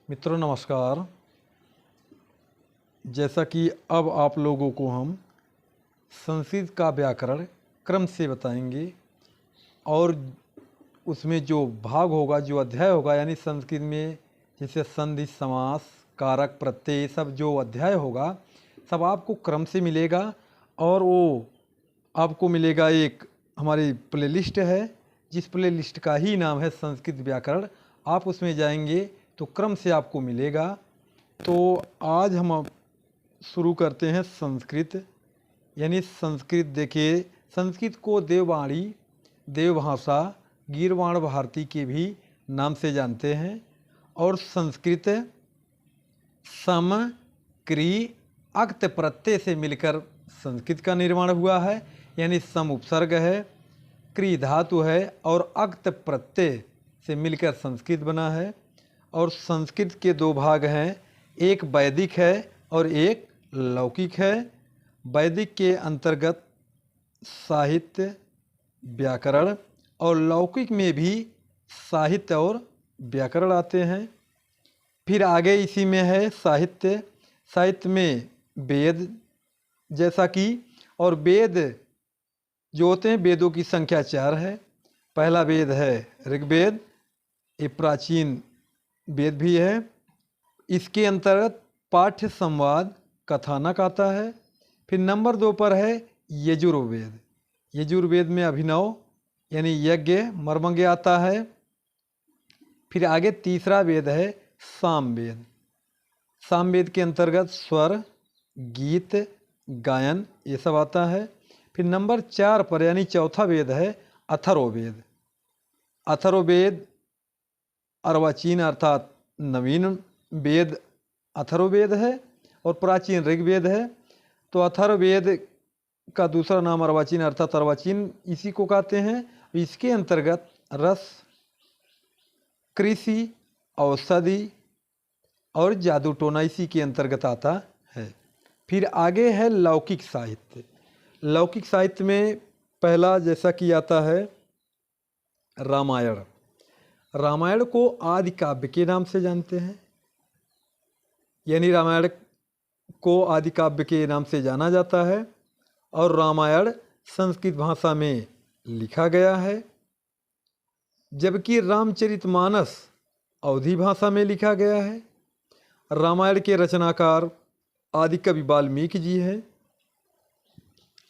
मित्रों नमस्कार। जैसा कि अब आप लोगों को हम संस्कृत का व्याकरण क्रम से बताएंगे और उसमें जो भाग होगा, जो अध्याय होगा, यानी संस्कृत में जैसे संधि, समास, कारक, प्रत्यय, सब जो अध्याय होगा सब आपको क्रम से मिलेगा। और वो आपको मिलेगा एक हमारी प्लेलिस्ट है, जिस प्लेलिस्ट का ही नाम है संस्कृत व्याकरण। आप उसमें जाएंगे तो क्रम से आपको मिलेगा। तो आज हम अब शुरू करते हैं संस्कृत। यानी संस्कृत देखिए, संस्कृत को देववाणी, देवभाषा, गीर्वाण भारती के भी नाम से जानते हैं। और संस्कृत सम, क्रि, अक्त प्रत्यय से मिलकर संस्कृत का निर्माण हुआ है। यानी सम उपसर्ग है, क्रि धातु है और अक्त प्रत्यय से मिलकर संस्कृत बना है। और संस्कृत के दो भाग हैं, एक वैदिक है और एक लौकिक है। वैदिक के अंतर्गत साहित्य, व्याकरण और लौकिक में भी साहित्य और व्याकरण आते हैं। फिर आगे इसी में है साहित्य। साहित्य में वेद जैसा कि, और वेद जो होते हैं, वेदों की संख्या 4 है। पहला वेद है ऋग्वेद, ये प्राचीन वेद भी है। इसके अंतर्गत पाठ्य, संवाद, कथानक आता है। फिर नंबर 2 पर है यजुर्वेद। यजुर्वेद में अभिनव यानी यज्ञ, मर्मज्ञ आता है। फिर आगे तीसरा वेद है सामवेद। सामवेद के अंतर्गत स्वर, गीत, गायन ये सब आता है। फिर नंबर 4 पर यानी चौथा वेद है अथर्ववेद। अथर्ववेद अर्वाचीन अर्थात नवीन वेद अथर्ववेद है और प्राचीन ऋग्वेद है। तो अथर्ववेद का दूसरा नाम अर्वाचीन अर्थात अर्वाचीन इसी को कहते हैं। इसके अंतर्गत रस, कृषि, औषधि और जादू टोना इसी के अंतर्गत आता है। फिर आगे है लौकिक साहित्य। लौकिक साहित्य में पहला जैसा कि आता है रामायण। रामायण को आदि काव्य के नाम से जानते हैं। यानी रामायण को आदि काव्य के नाम से जाना जाता है और रामायण संस्कृत भाषा में लिखा गया है, जबकि रामचरितमानस अवधी भाषा में लिखा गया है। रामायण के रचनाकार आदि कवि वाल्मीकि जी हैं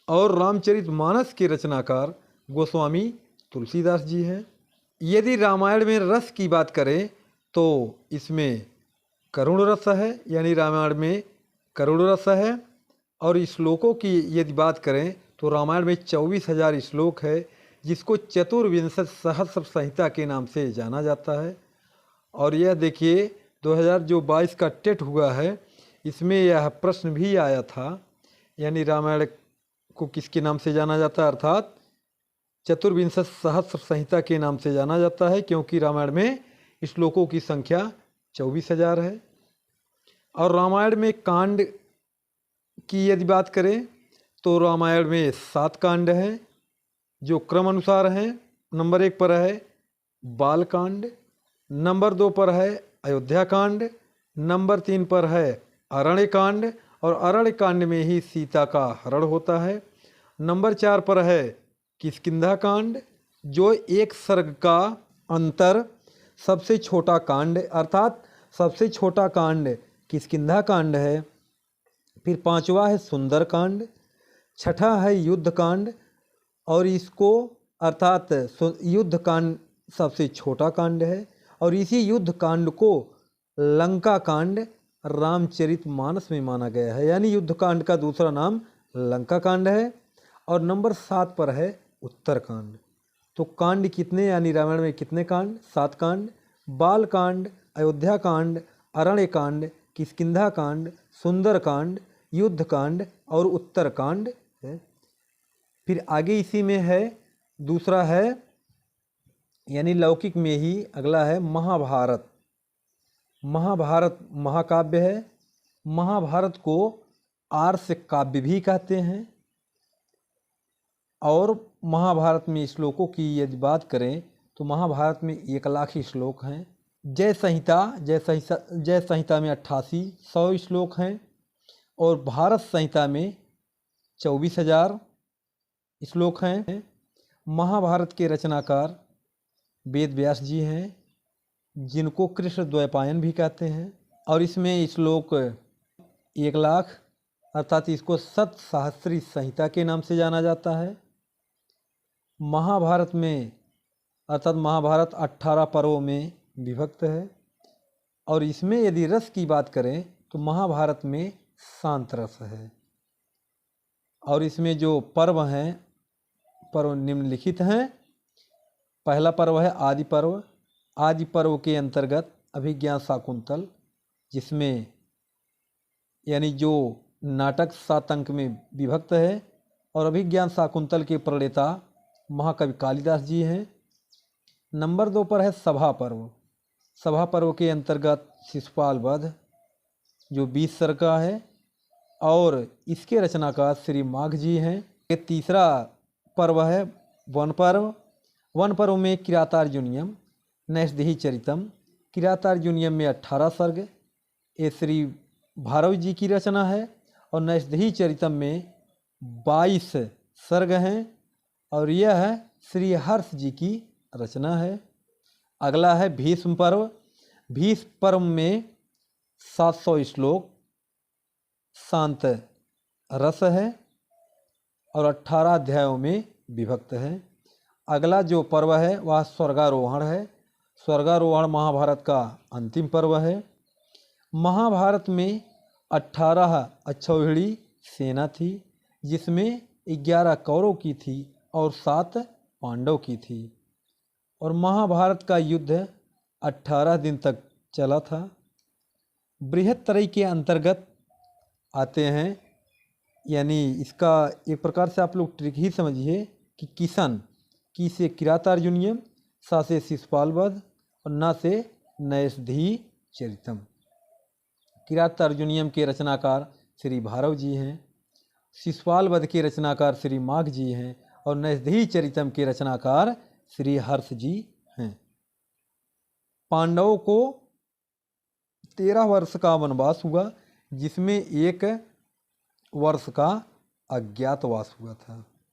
और रामचरितमानस के रचनाकार गोस्वामी तुलसीदास जी हैं। यदि रामायण में रस की बात करें तो इसमें करुण रस है, यानी रामायण में करुण रस है। और श्लोकों की यदि बात करें तो रामायण में 24,000 श्लोक है, जिसको चतुर्विंशति सहस्र संहिता के नाम से जाना जाता है। और यह देखिए 2022 का टेट हुआ है, इसमें यह प्रश्न भी आया था, यानी रामायण को किसके नाम से जाना जाता है, अर्थात चतुर्विंशति सहस्र संहिता के नाम से जाना जाता है, क्योंकि रामायण में श्लोकों की संख्या 24,000 है। और रामायण में कांड की यदि बात करें तो रामायण में 7 कांड हैं जो क्रम अनुसार हैं। नंबर 1 पर है बाल कांड, नंबर 2 पर है अयोध्या कांड, नंबर 3 पर है अरण्य कांड और अरण्य कांड में ही सीता का हरण होता है। नंबर 4 पर है किष्किंधा कांड, जो एक सर्ग का अंतर सबसे छोटा कांड अर्थात सबसे छोटा कांड किष्किंधा कांड है। फिर 5वां है सुंदर कांड, 6ठा है युद्ध कांड और इसको अर्थात युद्ध कांड सबसे छोटा कांड है और इसी युद्ध कांड को लंका कांड रामचरितमानस में माना गया है, यानी युद्ध कांड का दूसरा नाम लंका कांड है। और नंबर 7 पर है उत्तर कांड। तो कांड कितने, यानी रामायण में कितने कांड, 7 कांड। बाल कांड, अयोध्या कांड, अरण्य कांड, किष्किंधा कांड, सुंदर कांड, युद्ध कांड और उत्तर कांड है। फिर आगे इसी में है दूसरा है, यानी लौकिक में ही अगला है महाभारत। महाभारत महाकाव्य है। महाभारत को आर्ष काव्य भी कहते हैं। और महाभारत में श्लोकों की यदि बात करें तो महाभारत में 1 लाख श्लोक हैं, जय संहिता में 8800 श्लोक हैं और भारत संहिता में 24,000 श्लोक हैं। महाभारत के रचनाकार वेद व्यास जी हैं, जिनको कृष्ण द्वैपायन भी कहते हैं। और इसमें श्लोक 1,00,000 अर्थात इसको सतसहस्री संहिता के नाम से जाना जाता है। महाभारत में अर्थात महाभारत 18 पर्वों में विभक्त है और इसमें यदि रस की बात करें तो महाभारत में शांत रस है। और इसमें जो पर्व हैं, पर्व निम्नलिखित हैं। पहला पर्व है आदि पर्व। आदि पर्व के अंतर्गत अभिज्ञान शाकुंतल, जिसमें यानी जो नाटक 7 अंक में विभक्त है, और अभिज्ञान शाकुंतल के प्रणेता महाकवि कालिदास जी हैं। नंबर 2 पर है सभा पर्व। सभा पर्व के अंतर्गत शिशुपाल वध, जो 20 सर्ग का है, और इसके रचनाकार श्री माघ जी हैं। ये तीसरा पर्व है वन पर्व। वन पर्व में किरातार्जुनीयम, नैषधेयी चरितम। किरातार्जुनीयम में 18 सर्ग, ये श्री भैरव जी की रचना है, और नैषधेयी चरितम में 22 सर्ग हैं, और यह श्री हर्ष जी की रचना है। अगला है भीष्म पर्व। भीष्म पर्व में 700 श्लोक, शांत रस है और 18 अध्यायों में विभक्त है। अगला जो पर्व है वह स्वर्गारोहण है। स्वर्गारोहण महाभारत का अंतिम पर्व है। महाभारत में 18 अक्षौहिणी सेना थी, जिसमें 11 कौरव की थी और 7 पांडव की थी, और महाभारत का युद्ध 18 दिन तक चला था। बृहत्तरई के अंतर्गत आते हैं, यानी इसका एक प्रकार से आप लोग ट्रिक ही समझिए कि किशन, की से किरातार्जुनीयम, सा से शिशुपाल वध और ना से नैषधेयी चरितम। किरातार्जुनीयम के रचनाकार श्री भैरव जी हैं, शिशुपाल वध के रचनाकार श्री माघ जी हैं, और नैषधेयी चरितम के रचनाकार श्री हर्ष जी हैं। पांडवों को 13 वर्ष का वनवास हुआ, जिसमें 1 वर्ष का अज्ञातवास हुआ था।